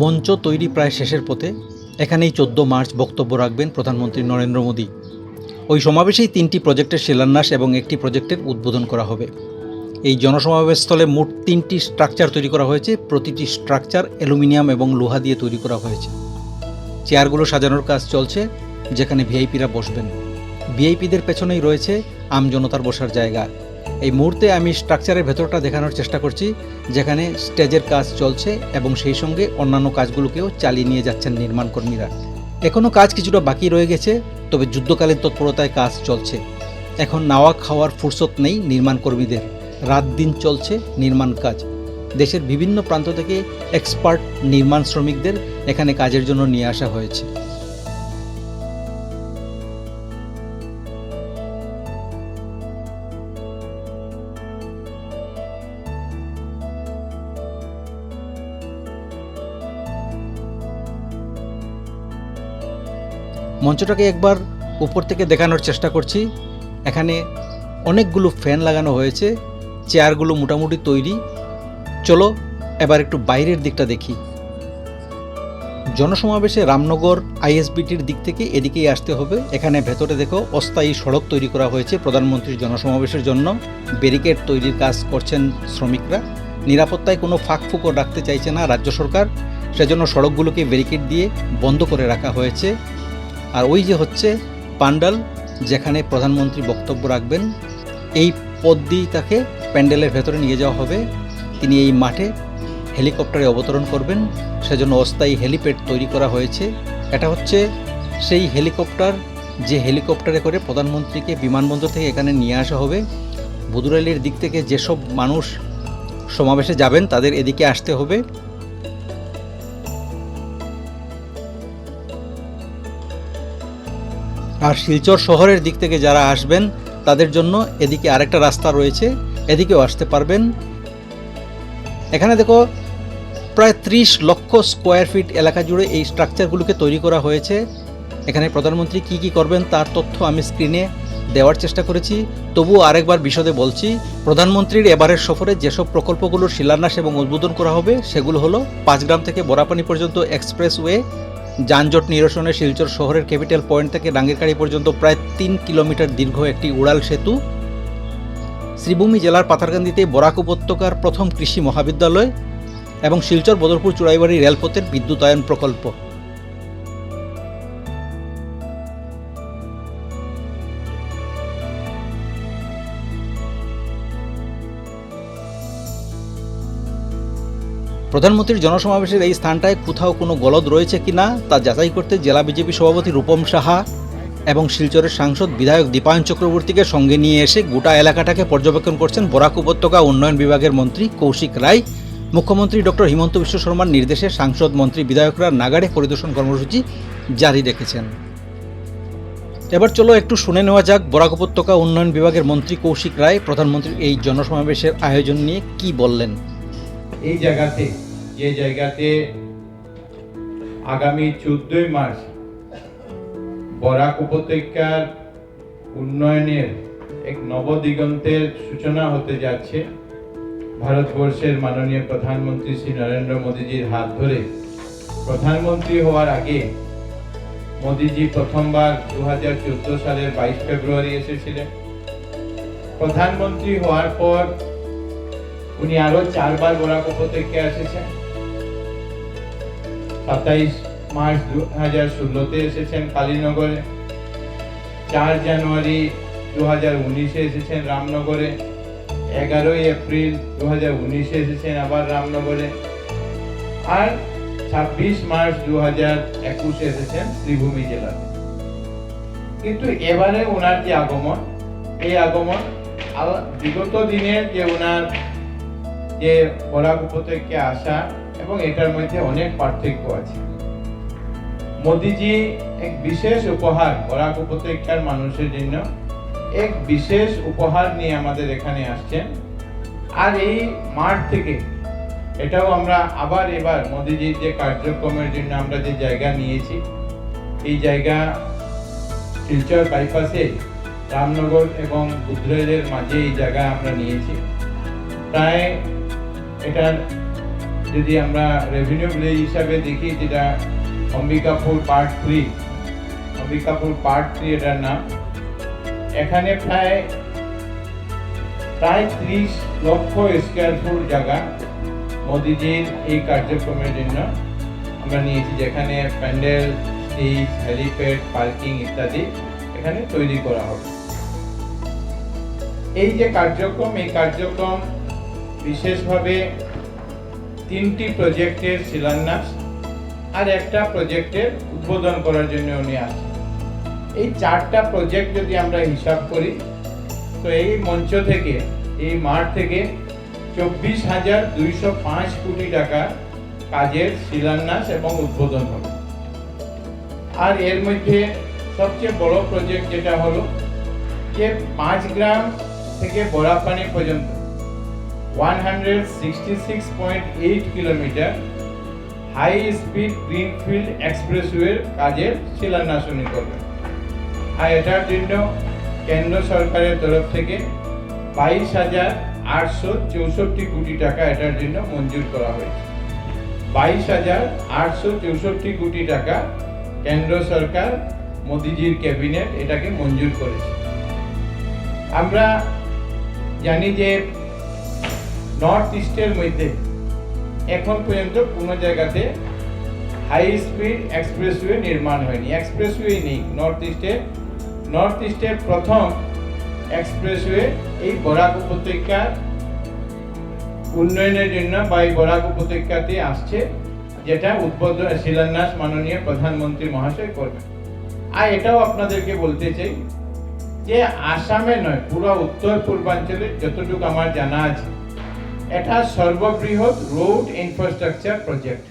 মঞ্চ তৈরি প্রায় শেষের পথে। এখানেই 14 মার্চ বক্তব্য রাখবেন প্রধানমন্ত্রী নরেন্দ্র মোদী। ওই সমাবেশেই 3টি প্রজেক্টের শিলান্যাস এবং একটি প্রজেক্টের উদ্বোধন করা হবে। এই জনসমাবেশস্থলে মোট 3টি স্ট্রাকচার তৈরি করা হয়েছে। প্রতিটি স্ট্রাকচার অ্যালুমিনিয়াম এবং লোহা দিয়ে তৈরি করা হয়েছে। চেয়ারগুলো সাজানোর কাজ চলছে, যেখানে ভিআইপিরা বসবেন। ভিআইপিদের পেছনেই রয়েছে আমজনতার বসার জায়গা। এই মুহূর্তে আমি স্ট্রাকচারের ভেতরটা দেখানোর চেষ্টা করছি, যেখানে স্টেজের কাজ চলছে এবং সেই সঙ্গে অন্যান্য কাজগুলোকেও চালিয়ে নিয়ে যাচ্ছেন নির্মাণ কর্মীরা। এখনও কাজ কিছুটা বাকি রয়ে গেছে, তবে যুদ্ধকালীন তৎপরতায় কাজ চলছে। এখন নাওয়া খাওয়ার ফুরসত নেই নির্মাণ কর্মীদের। রাত দিন চলছে নির্মাণ কাজ। দেশের বিভিন্ন প্রান্ত থেকে এক্সপার্ট নির্মাণ শ্রমিকদের এখানে কাজের জন্য নিয়ে আসা হয়েছে। মঞ্চটাকে একবার উপর থেকে দেখানোর চেষ্টা করছি। এখানে অনেকগুলো ফ্যান লাগানো হয়েছে। চেয়ারগুলো মোটামুটি তৈরি। চলো এবার একটু বাইরের দিকটা দেখি। জনসমাবেশে রামনগর আইএসবিটির দিক থেকে এদিকেই আসতে হবে। এখানে ভেতরে দেখো অস্থায়ী সড়ক তৈরি করা হয়েছে প্রধানমন্ত্রীর জনসমাবেশের জন্য। ব্যারিকেড তৈরির কাজ করছেন শ্রমিকরা। নিরাপত্তায় কোনো ফাঁকফুকও রাখতে চাইছে না রাজ্য সরকার, সেজন্য সড়কগুলোকে ব্যারিকেড দিয়ে বন্ধ করে রাখা হয়েছে। আর ওই যে হচ্ছে পান্ডাল, যেখানে প্রধানমন্ত্রী বক্তব্য রাখবেন। এই পথ দিয়েই তাকে প্যান্ডেলের ভেতরে নিয়ে যাওয়া হবে। তিনি এই মাঠে হেলিকপ্টারে অবতরণ করবেন, সেজন্য অস্থায়ী হেলিপ্যাড তৈরি করা হয়েছে। এটা হচ্ছে সেই হেলিকপ্টার, যে হেলিকপ্টারে করে প্রধানমন্ত্রীকে বিমানবন্দর থেকে এখানে নিয়ে আসা হবে। বুদুরাইলের দিক থেকে যেসব মানুষ সমাবেশে যাবেন তাদের এদিকে আসতে হবে। আর শিলচর শহরের দিক থেকে যারা আসবেন তাদের জন্য এদিকে আরেকটা রাস্তা রয়েছে, এদিকেও আসতে পারবেন। এখানে দেখো প্রায় 30 লক্ষ স্কোয়ার ফিট এলাকা জুড়ে এই স্ট্রাকচারগুলোকে তৈরি করা হয়েছে। এখানে প্রধানমন্ত্রী কি কি করবেন তার তথ্য আমি স্ক্রিনে দেওয়ার চেষ্টা করেছি, তবুও আরেকবার বিশদে বলছি। প্রধানমন্ত্রীর এবারের সফরে যেসব প্রকল্পগুলোর শিলান্যাস এবং উদ্বোধন করা হবে সেগুলো হলো 5 গ্রাম থেকে বরাপানি পর্যন্ত এক্সপ্রেসওয়ে, যানজট নিরসনে শিলচর শহরের ক্যাপিটাল পয়েন্ট থেকে ডাঙ্গিরকাড়ি পর্যন্ত প্রায় 3 কিলোমিটার দীর্ঘ একটি উড়াল সেতু, শ্রীভূমি জেলার পাথারকান্দিতে বরাক উপত্যকার প্রথম কৃষি মহাবিদ্যালয় এবং শিলচর বদরপুর চুড়াইবাড়ি রেলপথের বিদ্যুতায়ন প্রকল্প। প্রধানমন্ত্রীর জনসমাবেশের এই স্থানটায় কোথাও কোনো গলদ রয়েছে কিনা তা যাচাই করতে জেলা বিজেপি সভাপতি রূপম সাহা এবং শিলচরের সাংসদ বিধায়ক দীপায়ন চক্রবর্তীকে সঙ্গে নিয়ে এসে গোটা এলাকাটাকে পর্যবেক্ষণ করছেন বরাক উপত্যকা উন্নয়ন বিভাগের মন্ত্রী কৌশিক রায়। মুখ্যমন্ত্রী ডক্টর হিমন্ত বিশ্ব শর্মার নির্দেশে সাংসদ, মন্ত্রী, বিধায়করা নাগাড়ে পরিদর্শন কর্মসূচি জারি রেখেছেন। এবার চলো একটু শুনে নেওয়া যাক বরাক উপত্যকা উন্নয়ন বিভাগের মন্ত্রী কৌশিক রায় প্রধানমন্ত্রীর এই জনসমাবেশের আয়োজন নিয়ে কি বললেন। এই জায়গাতে আগামী 14 মার্চ বরাক উপত্যকার উন্নয়নের এক নবদিগন্তের সূচনা হতে যাচ্ছে। ভারতবর্ষের মাননীয় প্রধানমন্ত্রী শ্রী নরেন্দ্র মোদীজির হাত ধরে প্রধানমন্ত্রী হওয়ার আগে মোদীজি প্রথমবার 2014 সালের 22 ফেব্রুয়ারি এসেছিলেন। প্রধানমন্ত্রী হওয়ার পর উনি আরো 4 বার বরাক উপত্যকায় এসেছেন। 27 মার্চ 2016-তে এসেছেন কালীনগরে, 4 জানুয়ারি 2019-এ এসেছেন রামনগরে, 11 এপ্রিল 2019-এ এসেছেন আবার রামনগরে, আর 26 মার্চ 2021-এ এসেছেন শ্রীভূমি জেলাতে। কিন্তু এবারে ওনার যে আগমন, এই আগমন বিগত দিনের যে ওনার যে বরাক উপত্যকায় আসা এবং এটার মধ্যে অনেক পার্থক্য আছে। মোদীজি এক বিশেষ উপহার বরাক উপত্যকার মানুষের জন্য, এক বিশেষ উপহার নিয়ে আমাদের এখানে আসছেন। আর এই মাঠ থেকে এটাও আমরা আবার এবার মোদীজির যে কার্যক্রমের জন্য আমরা যে জায়গা নিয়েছি, এই জায়গা শিলচর বাইপাসে রামনগর এবং বুদরাইলের মাঝে এই জায়গা আমরা নিয়েছি। প্রায় এটার যদি আমরা রেভিনিউ ভিলেজ হিসাবে দেখি, যেটা অম্বিকাপুর পার্ট 3, অম্বিকাপুর পার্ট 3 এটার নাম। এখানে প্রায় 30 লক্ষ স্কোয়ার ফুট জায়গা মোদিজির এই কার্যক্রমের জন্য আমরা নিয়েছি, যেখানে প্যান্ডেল, স্টেজ, হেলিপ্যাড, পার্কিং ইত্যাদি এখানে তৈরি করা হবে। এই যে কার্যক্রম, এই কার্যক্রম বিশেষভাবে 3টি প্রজেক্টের শিলান্যাস আর একটা প্রজেক্টের উদ্বোধন করার জন্য উনি আসছেন। এই 4টা প্রজেক্ট যদি আমরা হিসাব করি, তো এই মঞ্চ থেকে, এই মাঠ থেকে 24,205 কোটি টাকা কাজের শিলান্যাস এবং উদ্বোধন হবে। আর এর মধ্যে সবচেয়ে বড় প্রজেক্ট যেটা হলো যে 5 গ্রাম থেকে বরাপানি পর্যন্ত 166.8 কিলোমিটার হাই স্পিড গ্রিনফিল্ড এক্সপ্রেসওয়ের কাজের শিলান্যাস উনি করবেন। আর এটার জন্য কেন্দ্র সরকারের তরফ থেকে 22,864 কোটি টাকা এটার জন্য মঞ্জুর করা হয়েছে। 22,864 কোটি টাকা কেন্দ্র সরকার, মোদিজির ক্যাবিনেট এটাকে মঞ্জুর করেছে। আমরা জানি যে নর্থ ইস্টের মধ্যে এখন পর্যন্ত কোনো জায়গাতে হাই স্পিড এক্সপ্রেসওয়ে নির্মাণ হয়নি, এক্সপ্রেসওয়ে নেই নর্থ ইস্টে। নর্থ ইস্টের প্রথম এক্সপ্রেসওয়ে এই বরাক উপত্যকার উন্নয়নের জন্য বা এই বরাক উপত্যকাতে আসছে, যেটা উদ্বোধন শিলান্যাস মাননীয় প্রধানমন্ত্রী মহাশয় করবেন। আর এটাও আপনাদেরকে বলতে চাই যে আসামে নয়, পুরো উত্তর পূর্বাঞ্চলে যতটুকু আমার জানা আছে, এটা সর্ববৃহৎ রোড ইনফ্রাস্ট্রাকচার প্রজেক্ট।